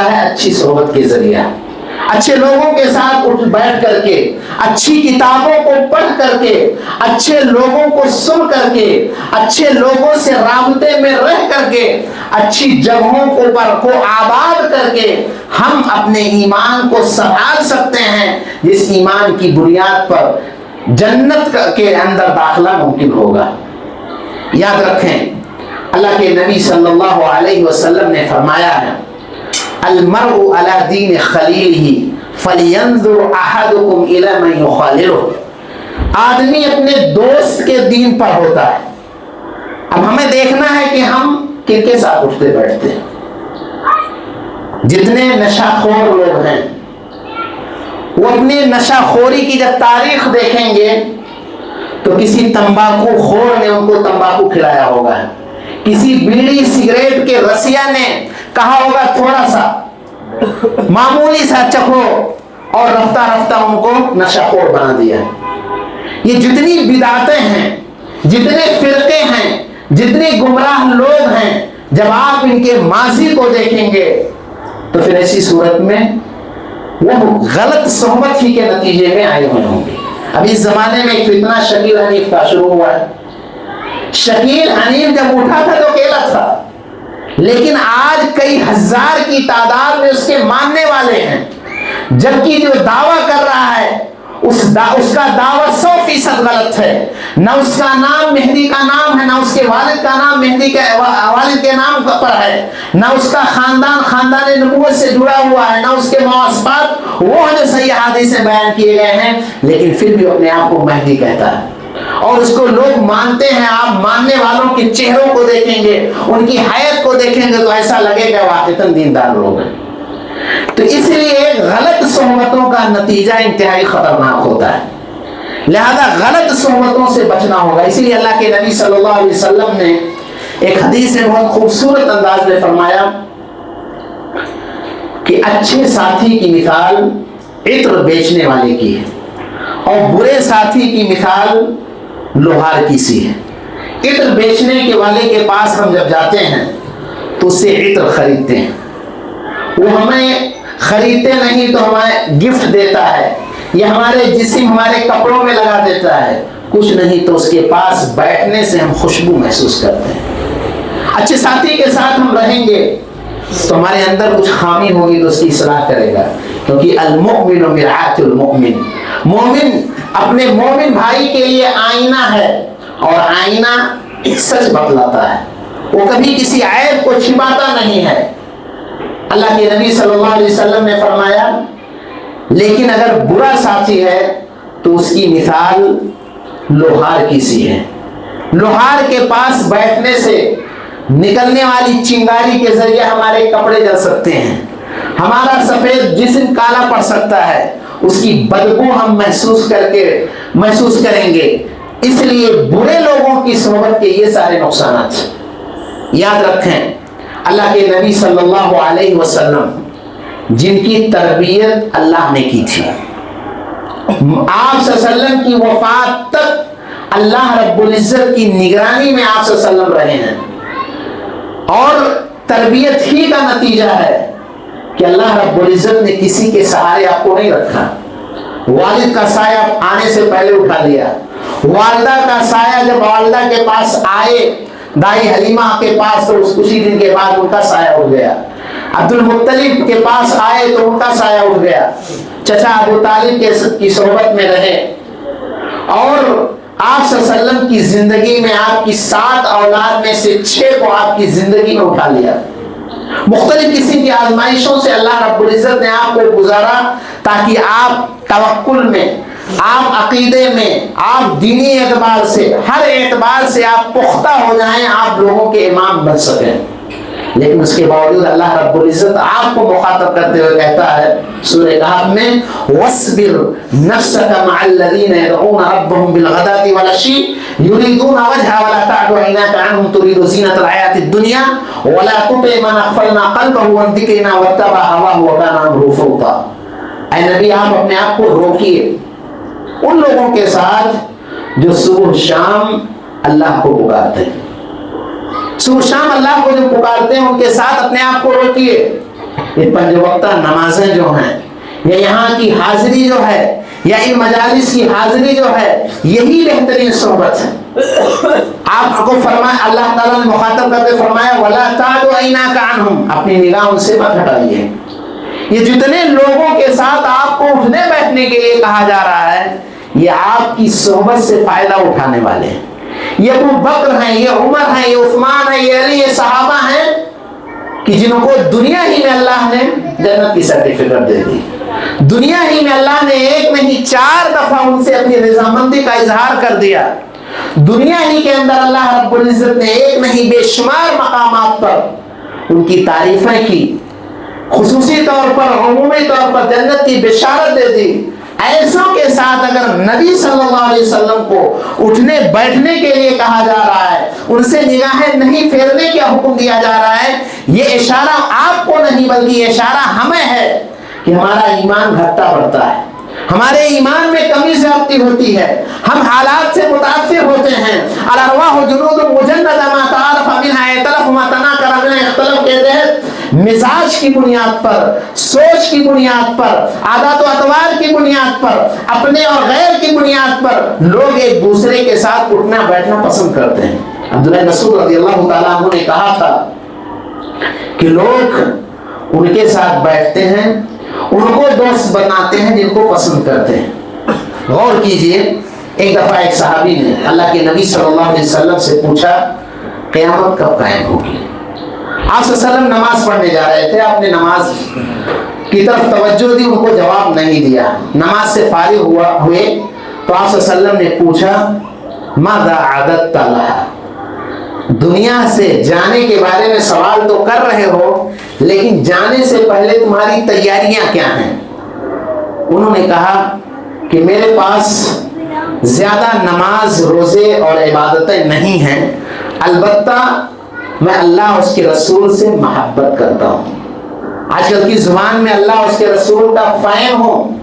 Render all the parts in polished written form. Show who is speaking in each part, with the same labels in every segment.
Speaker 1: ہے اچھی صحبت کے ذریعہ، اچھے لوگوں کے ساتھ اٹھ بیٹھ کر کے، اچھی کتابوں کو پڑھ کر کے، اچھے لوگوں کو سن کر کے، اچھے لوگوں سے رابطے میں رہ کر کے، اچھی جگہوں کو آباد کر کے ہم اپنے ایمان کو سنبھال سکتے ہیں، جس ایمان کی بنیاد پر جنت کے اندر داخلہ ممکن ہوگا۔ یاد رکھیں، اللہ کے نبی صلی اللہ علیہ وسلم نے فرمایا ہے، المرء علی دین خلیلہ فلینظر احدکم الی من یخاللہ۔ آدمی اپنے دوست کے دین پر ہوتا ہے۔ اب ہمیں دیکھنا ہے کہ ہم کن کے ساتھ اٹھتے بیٹھتے ہیں۔ جتنے نشہ خور لوگ ہیں وہ اپنی نشہ خوری کی جب تاریخ دیکھیں گے تو کسی تمباکو خور نے ان کو تمباکو کھلایا ہوگا، کسی بیڑی سگریٹ کے رسیا نے کہا ہوگا تھوڑا سا معمولی سا چکھو، اور رفتہ رفتہ ان کو نشہ خور بنا دیا۔ یہ جتنی بدعتیں ہیں، جتنے فرقے ہیں، جتنے گمراہ لوگ ہیں، جب آپ ان کے ماضی کو دیکھیں گے تو پھر ایسی صورت میں وہ غلط صحبت ہی کے نتیجے میں آئے ہوئے ہوں گے۔ اب اس زمانے میں ایک فتنہ شکیل حنیف کا شروع ہوا ہے۔ شکیل حنیف جب اٹھا تھا تو اکیلا تھا، لیکن آج کئی ہزار کی تعداد میں اس کے ماننے والے ہیں، جبکہ جو دعویٰ کر رہا ہے اس کا دعویٰ 100% غلط ہے۔ نہ اس کا نام مہدی کا نام ہے، نہ اس کے والد کا نام مہدی کے والد کے نام پر ہے، نہ اس کا خاندان نبوت سے جڑا ہوا ہے، نہ اس کے مواصفات وہ ہیں جو صحیح حدیث میں بیان کیے گئے ہیں، لیکن پھر بھی اپنے آپ کو مہدی کہتا ہے اور اس کو لوگ مانتے ہیں۔ آپ ماننے والوں کے چہروں کو دیکھیں گے، ان کی حیت کو دیکھیں گے تو ایسا لگے گا واقعتاً دیندار لوگ ہیں۔ تو اس لیے غلط صحبتوں کا نتیجہ انتہائی خطرناک ہوتا ہے، لہذا غلط صحبتوں سے بچنا ہوگا۔ اسی لیے اللہ کے نبی صلی اللہ علیہ وسلم نے ایک حدیث میں بہت خوبصورت انداز میں فرمایا کہ اچھے ساتھی کی مثال عطر بیچنے والے کی ہے اور برے ساتھی کی مثال لوہار کی سی ہے۔ عطر بیچنے کے والے کے پاس ہم جب جاتے ہیں تو اس سے عطر خریدتے ہیں، وہ ہمیں خریدتے نہیں تو ہمیں گفٹ دیتا ہے، یہ ہمارے جسم ہمارے کپڑوں میں لگا دیتا ہے، کچھ نہیں تو اس کے پاس بیٹھنے سے ہم خوشبو محسوس کرتے ہیں۔ اچھے ساتھی کے ساتھ ہم رہیں گے تو ہمارے اندر کچھ خامی ہوگی تو اس کی اصلاح کرے گا، کیونکہ المؤمن مرآۃ المؤمن، مومن اپنے مومن بھائی کے لیے آئینہ ہے، اور آئینہ سچ بتلاتا ہے، وہ کبھی کسی عیب کو چھپاتا نہیں ہے۔ اللہ کے نبی صلی اللہ علیہ وسلم نے فرمایا لیکن اگر برا ساتھی ہے تو اس کی مثال لوہار کی سی ہے۔ لوہار کے پاس بیٹھنے سے نکلنے والی چنگاری کے ذریعے ہمارے کپڑے جل سکتے ہیں، ہمارا سفید جسم کالا پڑ سکتا ہے، اس کی بدبو ہم محسوس کریں گے۔ اس لیے برے لوگوں کی صحبت کے یہ سارے نقصانات یاد رکھیں۔ اللہ کے نبی صلی اللہ علیہ وسلم جن کی تربیت اللہ نے کی تھی، آپ صلی اللہ علیہ وسلم کی وفات تک اللہ رب العزت کی نگرانی میں آپ صلی اللہ علیہ وسلم رہے ہیں، اور تربیت ہی کا نتیجہ ہے کہ اللہ رب العزت نے کسی کے سہارے آپ کو نہیں رکھا۔ والد کا سایہ آنے سے پہلے اٹھا لیا، والدہ کا سایہ جب والدہ کے پاس آئے دائی حلیمہ کے پاس تو اسی دن کے بعد ان کا سایہ اٹھ گیا، عبد المطلب کے پاس آئے تو ان کا سایہ اٹھ گیا، چچا ابو طالب کی صحبت میں رہے، اور آپ صلی اللہ علیہ وسلم کی زندگی میں آپ کی 7 اولاد میں سے 6 کو آپ کی زندگی میں اٹھا لیا۔ مختلف قسم کی آزمائشوں سے اللہ رب العزت نے آپ کو گزارا تاکہ آپ توکل میں، آپ عقیدے میں، آپ دینی اعتبار سے، ہر اعتبار سے آپ پختہ ہو جائیں، آپ لوگوں کے امام بن سکیں۔ لیکن اس کے باوجود اللہ رب العزت آپ کو مخاطب کرتے ہوئے کہتا ہے سورہ کہف میں وَاصْبِرْ نَفْسَكَ مَعَ الَّذِينَ يَدْعُونَ رَبَّهُمْ بِالْغَدَاةِ وَالْعَشِيِّ يُرِيدُونَ وَجْهَهُ وَلَا تَعْدُ عَيْنَاكَ عَنْهُمْ تُرِيدُ زِينَةَ الْحَيَاةِ الدُّنْيَا وَلَا تُطِعْ مَنْ أَغْفَلْنَا قَلْبَهُ عَنْ ذِكْرِنَا وَاتَّبَعَ هَوَاهُ وَكَانَ أَمْرُهُ فُرُطًا۔ اے نبی، آپ اپنے آپ کو روکیے ان لوگوں کے ساتھ جو صبح شام اللہ کو پکارتے ہیں، صبح شام اللہ کو جو پکارتے ہیں ان کے ساتھ اپنے آپ کو روکیے، یہ پنج وقتہ نمازیں جو ہیں یا یہاں کی حاضری جو ہے یا ان مجالس کی حاضری جو ہے یہی بہترین صحبت ہے. آپ کو فرمایا اللہ تعالیٰ نے مخاطب کرتے فرمایا وَلَا تَعْدُ عَيْنَاكَ عَنْهُمْ، اپنی نگاہ ان سے مت ہٹائیے. یہ جتنے لوگوں کے ساتھ آپ کو اٹھنے بیٹھنے کے لیے کہا جا رہا ہے یہ آپ کی صحبت سے فائدہ اٹھانے والے ہیں. یہ ابو بکر ہیں، یہ عمر ہیں، یہ عثمان ہیں، یہ علی، یہ صحابہ ہیں کہ جن کو دنیا ہی میں اللہ نے جنت کی سرٹیفکیٹ دے دی. دنیا ہی میں اللہ نے ایک نہیں 4 دفعہ ان سے اپنی رضامندی کا اظہار کر دیا. دنیا ہی کے اندر اللہ رب العزت نے ایک نہیں بے شمار مقامات پر ان کی تعریفیں کی، خصوصی طور پر عمومی طور پر جنت کی بشارت دے دی. ایسوں کے ساتھ اگر نبی صلی اللہ علیہ وسلم کو اٹھنے بیٹھنے کے لیے کہا جا رہا ہے، ان سے نگاہیں نہیں پھیرنے کا حکم دیا جا رہا ہے، یہ اشارہ آپ کو نہیں بلکہ یہ اشارہ ہمیں ہے کہ ہمارا ایمان گھٹتا بڑھتا ہے، ہمارے ایمان میں کمی زیادتی ہوتی ہے، ہم حالات سے متاثر ہوتے ہیں. الارواح جنود مجندہ ما تعارف منها ائتلف ما تناکر منها اختلف کے تحت مزاج کی بنیاد پر، سوچ کی بنیاد پر، عادات و اطوار کی بنیاد پر، اپنے اور غیر کی بنیاد پر لوگ ایک دوسرے کے ساتھ اٹھنا بیٹھنا پسند کرتے ہیں. عبداللہ مسعود رضی اللہ تعالیٰ عنہ نے کہا تھا کہ لوگ ان کے ساتھ بیٹھتے ہیں، ان کو دوست بناتے ہیں جن کو پسند کرتے ہیں. غور کیجئے، ایک دفعہ ایک صحابی نے اللہ کے نبی صلی اللہ علیہ وسلم سے پوچھا قیامت کب قائم ہوگی؟ آپ صلی اللہ علیہ وسلم نماز پڑھنے جا رہے تھے، آپ نے نماز کی طرف توجہ دی، ان کو جواب نہیں دیا. نماز سے فارغ ہوئے تو آپ صلی اللہ علیہ وسلم نے پوچھا ماذا عددت لها، دنیا سے جانے کے بارے میں سوال تو کر رہے ہو لیکن جانے سے پہلے تمہاری تیاریاں کیا ہیں؟ انہوں نے کہا کہ میرے پاس زیادہ نماز روزے اور عبادتیں نہیں ہیں، البتہ میں اللہ اور اس کے رسول سے محبت کرتا ہوں. آج کل کی زبان میں اللہ اور اس کے رسول کا فین ہوں،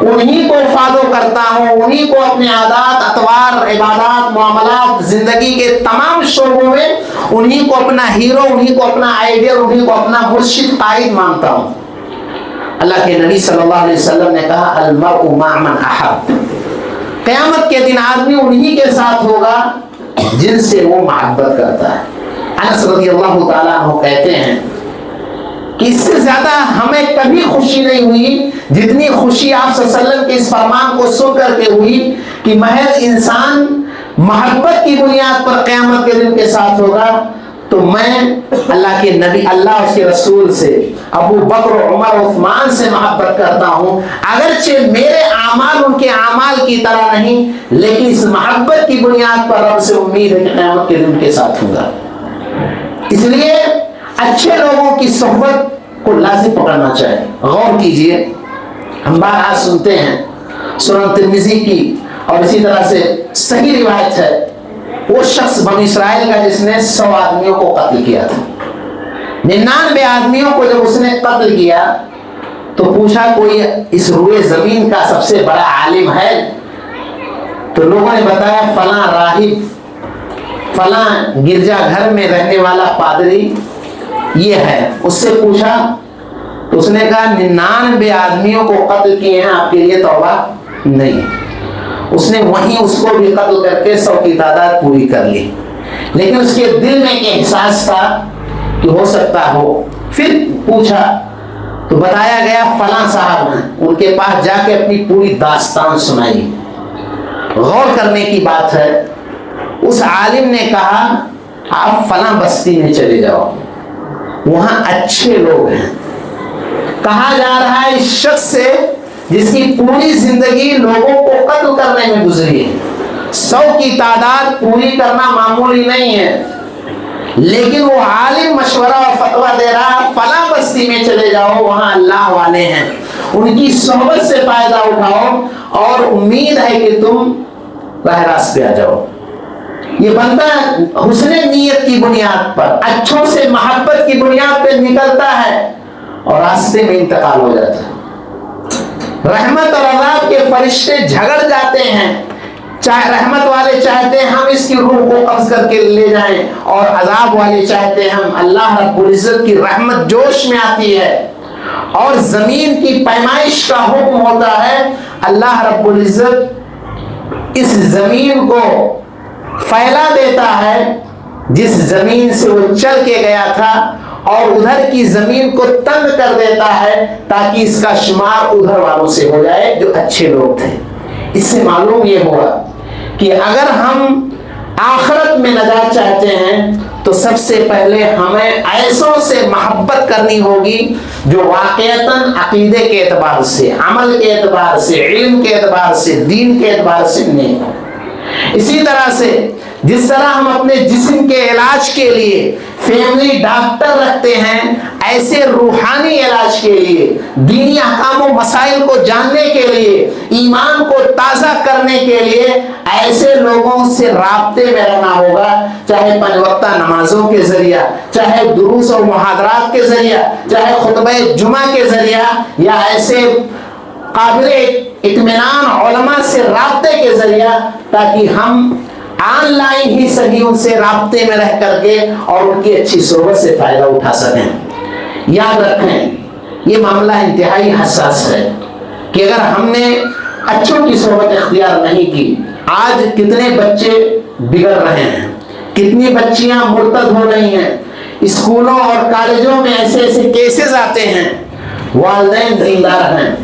Speaker 1: انہی کو فالو کرتا ہوں، انہی کو اپنے عادات اطوار عبادات معاملات زندگی کے تمام شعبوں میں انہی کو اپنا ہیرو، انہی کو اپنا آئیڈیل، انہی کو اپنا مرشد قائد مانتا ہوں. اللہ کے نبی صلی اللہ علیہ وسلم نے کہا المرء مع من احب، قیامت کے دن آدمی انہی کے ساتھ ہوگا جن سے وہ محبت کرتا ہے. انس رضی اللہ تعالیٰ عنہ کہتے ہیں کہ اس سے زیادہ ہمیں کبھی خوشی نہیں ہوئی جتنی خوشی آپ صلی اللہ علیہ وسلم کے اس فرمان کو سن کر کے ہوئی کہ محض انسان محبت کی بنیاد پر قیامت کے دن کے ساتھ ہوگا. تو میں اللہ کے نبی اللہ اس کے رسول سے ابو بکر عمر عثمان سے محبت کرتا ہوں، اگرچہ میرے اعمال ان کے اعمال کی طرح نہیں، لیکن اس محبت کی بنیاد پر رب سے امید ہے کہ قیامت کے دن کے ساتھ ہوگا. اس لیے اچھے لوگوں کی صحبت کو لازم پکڑنا چاہیے. غور کیجئے، ہم بار آج سنتے ہیں سنن ترمذی کی اور اسی طرح سے صحیح روایت ہے، وہ شخص بنی اسرائیل کا جس نے 100 آدمیوں کو قتل کیا تھا. 99 آدمیوں کو جب اس نے قتل کیا تو پوچھا کوئی اس روئے زمین کا سب سے بڑا عالم ہے؟ تو لوگوں نے بتایا فلاں راہب، فلاں گرجا گھر میں رہنے والا پادری یہ ہے. اس سے پوچھا تو اس نے کہا 99 آدمیوں کو قتل کیے ہیں، آپ کے لیے توبہ نہیں. اس نے وہیں اس کو بھی قتل کر کے 100 کی تعداد پوری کر لی، لیکن اس کے دل میں ایک احساس تھا کہ ہو سکتا ہو. پھر پوچھا تو بتایا گیا فلاں صاحب ہیں، ان کے پاس جا کے اپنی پوری داستان سنائی. غور کرنے کی بات ہے، اس عالم نے کہا آپ فلاں بستی میں چلے جاؤ، وہاں اچھے لوگ ہیں. کہا جا رہا ہے اس شخص سے جس کی پوری زندگی لوگوں کو قتل کرنے میں گزری ہے، 100 کی تعداد پوری کرنا معمولی نہیں ہے، لیکن وہ عالم مشورہ اور فتویٰ دے رہا فلاں بستی میں چلے جاؤ، وہاں اللہ والے ہیں، ان کی صحبت سے فائدہ اٹھاؤ اور امید ہے کہ تم راہ راست پہ آ جاؤ. یہ بندہ حسن نیت کی بنیاد پر، اچھوں سے محبت کی بنیاد پہ نکلتا ہے اور راستے میں انتقال ہو جاتا ہے. رحمت اور عذاب کے فرشتے جھگڑ جاتے ہیں چاہے رحمت والے چاہتے ہیں ہم اس کی روح کو قبض کر کے لے جائیں، اور عذاب والے چاہتے ہیں ہم، اللہ رب العزت کی رحمت جوش میں آتی ہے اور زمین کی پیمائش کا حکم ہوتا ہے، اللہ رب العزت اس زمین کو پھیلا دیتا ہے جس زمین سے وہ چل کے گیا تھا، اور ادھر کی زمین کو تنگ کر دیتا ہے تاکہ اس کا شمار ادھر والوں سے ہو جائے جو اچھے لوگ تھے۔ اس سے معلوم یہ ہوا کہ اگر ہم آخرت میں نجات چاہتے ہیں تو سب سے پہلے ہمیں ایسوں سے محبت کرنی ہوگی جو واقعتاً عقیدے کے اعتبار سے، عمل کے اعتبار سے، علم کے اعتبار سے، دین کے اعتبار سے نہیں ہو۔ اسی طرح سے جس طرح ہم اپنے جسم کے علاج کے لیے فیملی ڈاکٹر رکھتے ہیں، ایسے روحانی علاج کے لیے، دینی احکام و مسائل کو جاننے کے لیے، ایمان کو تازہ کرنے کے لیے ایسے لوگوں سے رابطے میں رہنا ہوگا، چاہے 5 وقتہ نمازوں کے ذریعہ، چاہے دروس و محاضرات کے ذریعہ، چاہے خطبہ جمعہ کے ذریعہ، یا ایسے قابل اطمینان علماء سے رابطے کے ذریعہ، تاکہ ہم آن لائن ہی صحیح ان سے رابطے میں رہ کر کے اور ان کی اچھی صحبت سے فائدہ اٹھا سکیں۔ یاد رکھیں یہ معاملہ انتہائی حساس ہے کہ اگر ہم نے اچھوں کی صحبت اختیار نہیں کی، آج کتنے بچے بگڑ رہے ہیں، کتنی بچیاں مرتد ہو رہی ہیں، اسکولوں اور کالجوں میں ایسے ایسے کیسز آتے ہیں، والدین دیندار ہیں،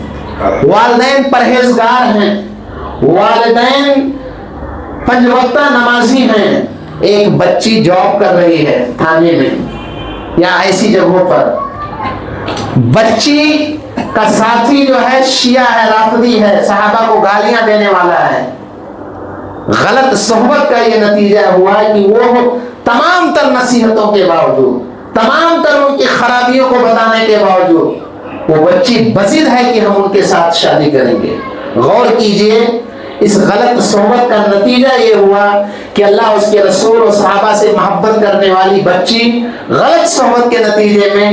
Speaker 1: والدین پرہیزگار ہیں، والدین 5 وقتہ نمازی ہیں، ایک بچی جاب کر رہی ہے تھانے میں یا ایسی جگہوں پر، بچی کا ساتھی جو ہے شیعہ ہے، رافضی ہے، صحابہ کو گالیاں دینے والا ہے۔ غلط صحبت کا یہ نتیجہ ہوا ہے کہ وہ تمام تر نصیحتوں کے باوجود، تمام تر ان کی خرابیوں کو بتانے کے باوجود وہ بچی بضد ہے کہ ہم ان کے ساتھ شادی کریں گے۔ غور کیجئے، اس غلط صحبت کا نتیجہ یہ ہوا کہ اللہ اس کے رسول و صحابہ سے محبت کرنے والی بچی غلط صحبت کے نتیجے میں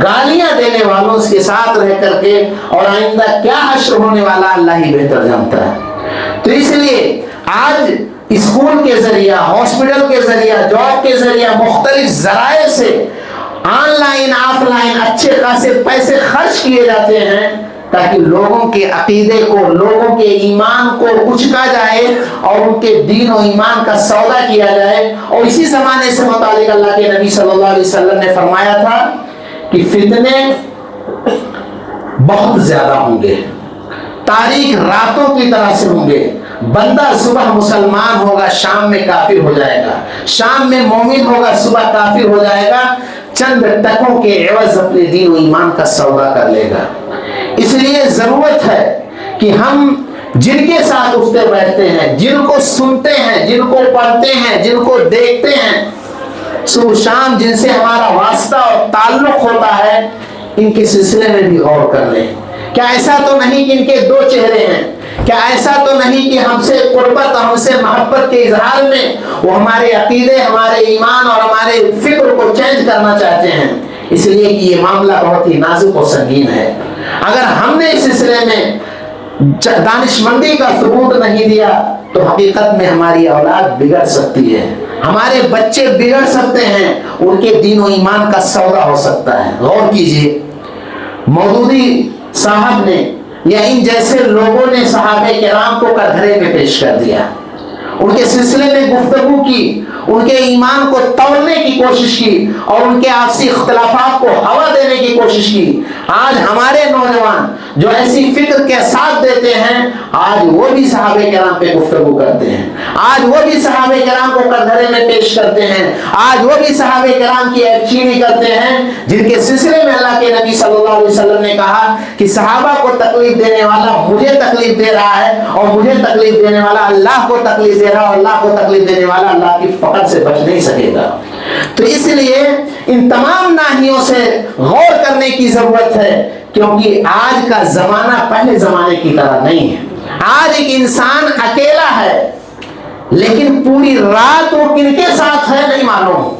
Speaker 1: گالیاں دینے والوں کے ساتھ رہ کر کے، اور آئندہ کیا حشر ہونے والا اللہ ہی بہتر جانتا ہے۔ تو اس لیے آج اسکول کے ذریعہ، ہاسپٹل کے ذریعہ، جاب کے ذریعہ، مختلف ذرائع سے آن لائن آف لائن اچھے خاصے پیسے خرچ کیے جاتے ہیں تاکہ لوگوں کے عقیدے کو، لوگوں کے ایمان کو اچکا جائے اور ان کے دین و ایمان کا سودا کیا جائے۔ اور اسی زمانے سے متعلق اللہ کے نبی صلی اللہ علیہ وسلم نے فرمایا تھا کہ فتنے بہت زیادہ ہوں گے، تاریک راتوں کی طرح سے ہوں گے، بندہ صبح مسلمان ہوگا شام میں کافر ہو جائے گا، شام میں مومن ہوگا صبح کافر ہو جائے گا، چند ٹکوں کے عوض اپنے دین و ایمان کا سودا کر لے گا۔ اس لیے ضرورت ہے کہ ہم جن کے ساتھ اٹھتے بیٹھتے ہیں، جن کو سنتے ہیں، جن کو پڑھتے ہیں، جن کو دیکھتے ہیں، صبح شام جن سے ہمارا واسطہ اور تعلق ہوتا ہے، ان کے سلسلے میں بھی غور کر لیں۔ کیا ایسا تو نہیں کہ ان کے 2 چہرے ہیں؟ کیا ایسا تو نہیں کہ ہم سے قربت، ہم سے محبت کے اظہار میں وہ ہمارے عقیدے، ہمارے ایمان اور ہمارے فکر کو چینج کرنا چاہتے ہیں؟ اس لیے کہ یہ معاملہ بہت ہی نازک و سنگین ہے۔ اگر ہم نے اس سلسلے میں دانشمندی کا ثبوت نہیں دیا تو حقیقت میں ہماری اولاد بگڑ سکتی ہے، ہمارے بچے بگڑ سکتے ہیں، ان کے دین و ایمان کا سودا ہو سکتا ہے۔ غور کیجئے، مودودی صاحب نے یا ان جیسے لوگوں نے صحابہ کرام کو کٹہرے میں پیش کر دیا، ان کے سلسلے میں گفتگو کی، ان کے ایمان کو توڑنے کی کوشش کی اور ان کے آپسی اختلافات کو ہوا دینے کی کوشش کی۔ آج ہمارے نوجوان جو ایسی فکر کے ساتھ دیتے ہیں، آج وہ بھی صحابہ کرام پہ گفتگو کرتے ہیں، آج وہ بھی صحابہ کرام کو کٹہرے میں پیش کرتے ہیں، آج وہ بھی صحابہ کرام کی عیب چینی کرتے ہیں، جن کے سلسلے میں اللہ کے نبی صلی اللہ علیہ وسلم نے کہا کہ صحابہ کو تکلیف دینے والا مجھے تکلیف دے رہا ہے، اور مجھے تکلیف دینے والا اللہ کو تکلیف دے رہا ہے، اور اللہ کو تکلیف دینے والا اللہ کی فقر سے بچ نہیں سکے گا۔ تو اس لیے ان تمام ناحیوں سے غور کرنے کی ضرورت ہے، کیونکہ آج کا زمانہ پہلے زمانے کی طرح نہیں ہے۔ آج ایک انسان اکیلا ہے لیکن پوری رات وہ کن کے ساتھ ہے نہیں معلوم۔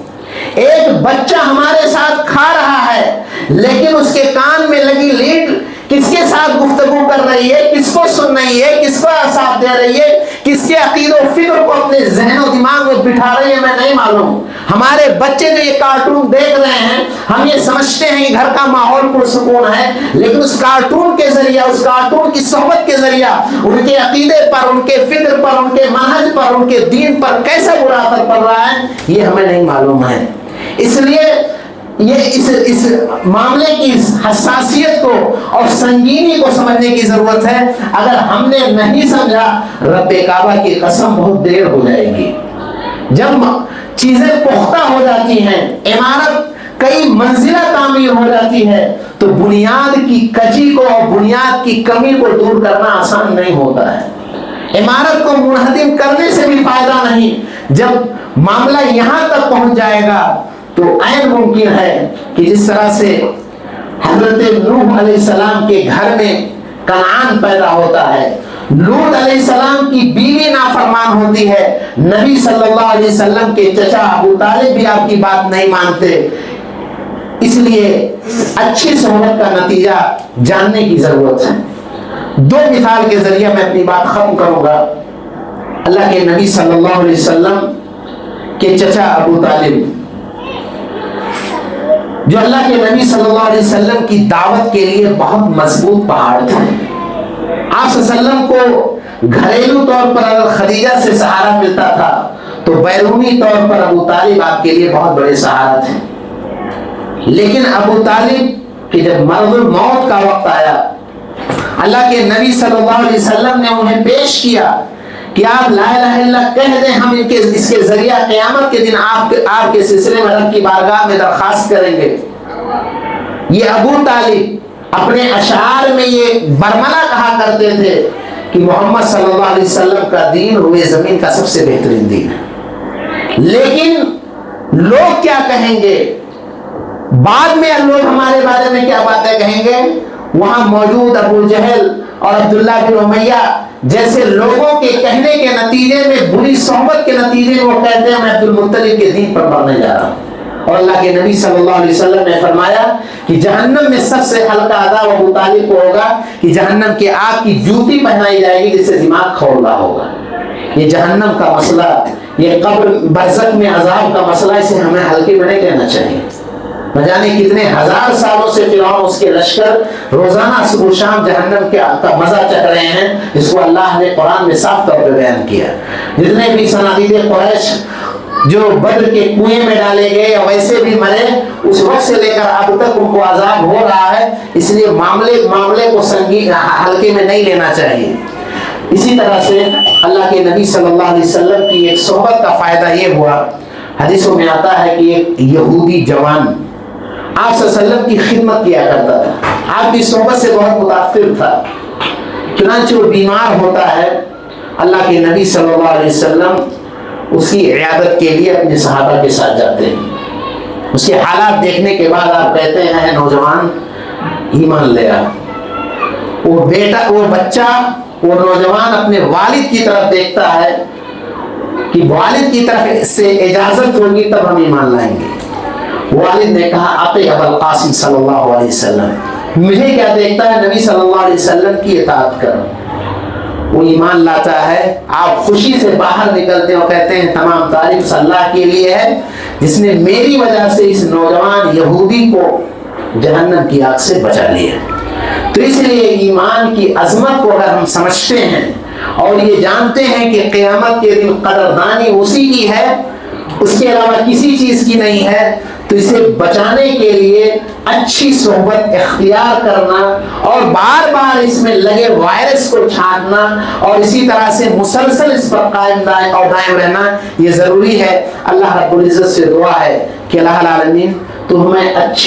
Speaker 1: ایک بچہ ہمارے ساتھ کھا رہا ہے لیکن اس کے کان میں لگی لیڈ کس کے ساتھ گفتگو کر رہی ہے, کس کو سن رہی ہے, کس کو ساتھ دے رہی ہے, کس کے عقید و فکر کو اپنے ذہن و دماغ میں بٹھا رہی ہے, میں نہیں معلوم. ہمارے بچے جو یہ کارٹون دیکھ رہے ہیں, ہم یہ سمجھتے ہیں کہ گھر کا ماحول پرسکون ہے, لیکن اس کارٹون کے ذریعہ, اس کارٹون کی صحبت کے ذریعہ ان کے عقیدے پر, ان کے فکر پر, ان کے منہج پر, ان کے دین پر کیسا برا اثر پڑ رہا ہے, یہ ہمیں نہیں معلوم ہے. اس لیے یہ اس معاملے کی حساسیت کو اور سنگینی کو سمجھنے کی ضرورت ہے. اگر ہم نے نہیں سمجھا, رب کعبہ کی قسم بہت دیر ہو جائے گی. جب چیزیں پختہ ہو جاتی ہیں, عمارت کئی منزلہ تعمیر ہو جاتی ہے, تو بنیاد کی کجی کو اور بنیاد کی کمی کو دور کرنا آسان نہیں ہوتا ہے. عمارت کو منہدم کرنے سے بھی فائدہ نہیں. جب معاملہ یہاں تک پہنچ جائے گا تو عین ممکن ہے کہ جس طرح سے حضرت نوح علیہ السلام کے گھر میں کنعان پیدا ہوتا ہے, لوط علیہ السلام کی بیوی نافرمان ہوتی ہے, نبی صلی اللہ علیہ وسلم کے چچا ابو طالب بھی آپ کی بات نہیں مانتے. اس لیے اچھی صحبت کا نتیجہ جاننے کی ضرورت ہے. دو مثال کے ذریعے میں اپنی بات ختم کروں گا. اللہ کے نبی صلی اللہ علیہ وسلم کے چچا ابو طالب, جو اللہ کے نبی صلی اللہ علیہ وسلم کی دعوت کے لیے بہت مضبوط پہاڑ تھے. آپ صلی اللہ علیہ وسلم کو گھریلو طور پر اگر خدیجہ سے سہارا ملتا تھا, تو بیرونی طور پر ابو طالب آپ کے لیے بہت بڑے سہارا تھے. لیکن ابو طالب کہ جب مرض الموت کا وقت آیا, اللہ کے نبی صلی اللہ علیہ وسلم نے انہیں پیش کیا کہ آپ لا الہ الا اللہ کہہ دیں, ہم اس کے ذریعہ قیامت کے دن آپ کے سلسلے میں رب کی بارگاہ میں درخواست کریں گے. یہ ابو طالب اپنے اشعار میں یہ برملا کہا کرتے تھے کہ محمد صلی اللہ علیہ وسلم کا دین روئے زمین کا سب سے بہترین دین ہے. لیکن لوگ کیا کہیں گے, بعد میں لوگ ہمارے بارے میں کیا باتیں کہیں گے. وہاں موجود ابو جہل اور عبداللہ بن امیہ جیسے لوگوں کے کہنے کے نتیجے میں, بری صحبت کے نتیجے میں وہ کہتے ہیں میں عبد المطلب کے دین پر مرنے جا رہا ہوں. اور اللہ کے نبی صلی اللہ علیہ وسلم نے فرمایا کہ جہنم میں سب سے ہلکا عذاب ابو طالب کو ہوگا کہ جہنم کی آگ کی جوتی پہنائی جائے گی جس سے دماغ کھولا ہوگا. یہ جہنم کا مسئلہ, یہ قبر برزخ میں عذاب کا مسئلہ, اسے ہمیں ہلکے میں نہیں لینا چاہیے. نہ جانے کتنے ہزار سالوں سے فرعون اس کے لشکر روزانہ صبح شام جہنم کا مزہ چکھ رہے ہیں, جس کو اللہ نے قرآن میں صاف طور پہ بیان کیا. جتنے بھی صنادید قریش جو بدر کے کنویں میں ڈالے گئے یا ویسے بھی مرے, اس وقت سے لے کر اب تک ان کو عذاب ہو رہا ہے. اس لیے معاملے کو سنگین ہلکے میں نہیں لینا چاہیے. اسی طرح سے اللہ کے نبی صلی اللہ علیہ وسلم کی ایک صحبت کا فائدہ یہ ہوا, حدیثوں میں آتا ہے کہ ایک یہودی جوان آپ صلی اللہ علیہ وسلم کی خدمت کیا کرتا تھا, آپ کی صحبت سے بہت متاثر تھا. چنانچہ وہ بیمار ہوتا ہے, اللہ کے نبی صلی اللہ علیہ وسلم اس کی عیادت کے لیے اپنے صحابہ کے ساتھ جاتے ہیں. اس کے حالات دیکھنے کے بعد آپ کہتے ہیں نوجوان ایمان لے آ. وہ بچہ, وہ نوجوان اپنے والد کی طرف دیکھتا ہے کہ والد کی طرف سے اجازت ہوگی تب ہم ایمان لائیں گے. والد نے کہا اطیع ابا القاسم صلی اللہ علیہ وسلم, مجھے کیا دیکھتا ہے, نبی صلی اللہ علیہ وسلم کی اطاعت کر. وہ ایمان لاتا ہے. آپ خوشی سے باہر نکلتے ہیں اور کہتے ہیں تمام تعریف اللہ کے لیے ہے جس نے میری وجہ سے اس نوجوان یہودی کو جہنم کی آگ سے بچا لیا. تو اس لیے ایمان کی عظمت کو اگر ہم سمجھتے ہیں اور یہ جانتے ہیں کہ قیامت کے دن قدردانی اسی کی ہے, اس کے علاوہ کسی چیز کی نہیں ہے, تو اسے بچانے کے لیے اچھی صحبت اختیار کرنا اور بار بار اس میں لگے وائرس کو چھانٹنا اور اسی طرح سے مسلسل اس پر قائم اور دائم رہنا یہ ضروری ہے. اللہ رب العزت سے دعا ہے کہ اللہ العالمین تو ہمیں اچھے